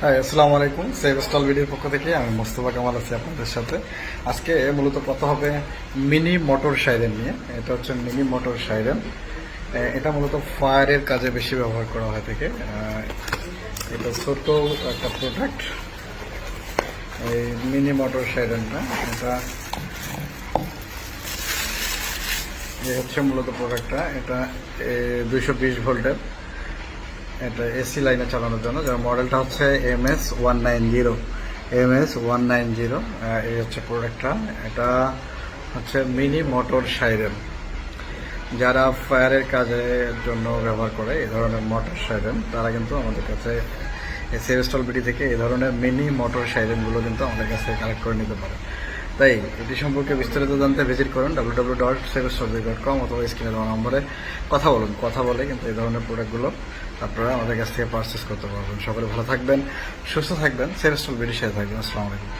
হ্যাঁ, আসসালামু আলাইকুম। সেভ স্টল ভিডিওর পক্ষ থেকে আমি মোস্তফা কামাল আছি আপনাদের সাথে। আজকে মূলত কথা হবে মিনি মোটর সাইরেন নিয়ে। এটা হচ্ছে মিনি মোটর সাইরেন। এটা মূলত ফায়ারের কাজে বেশি ব্যবহার করা হয় থাকে। এটা ছোট একটা প্রোডাক্ট, এই মিনি মোটর সাইরেনটা। এটা হচ্ছে মূলত প্রোডাক্টটা। এটা 220 ভোল্টের। এটা এসি লাইনে চালানোর জন্য, যার মডেলটা হচ্ছে MS190। MS190 এই হচ্ছে প্রোডাক্টটা। এটা হচ্ছে মিনি মোটর সাইরেন। যারা ফায়ারের কাজের জন্য ব্যবহার করে এই ধরনের মোটর সাইরেন, তারা কিন্তু আমাদের কাছে সেভস্টল বিডি থেকে এই ধরনের মিনি মোটর সাইরেনগুলো কিন্তু আমাদের কাছে কালেক্ট করে নিতে পারে। তাই এটি সম্পর্কে বিস্তারিত জানতে ভিজিট করুন www.sevestolbidi.com অথবা স্ক্রিনে দেওয়া নম্বরে কথা বলে কিন্তু এই ধরনের প্রোডাক্টগুলো আপনারা আমাদের কাছ থেকে পারচেস করতে পারবেন। সকলে ভালো থাকবেন, সুস্থ থাকবেন, সেভস্টল বিডির সাথে থাকবেন। আসসালামু আলাইকুম।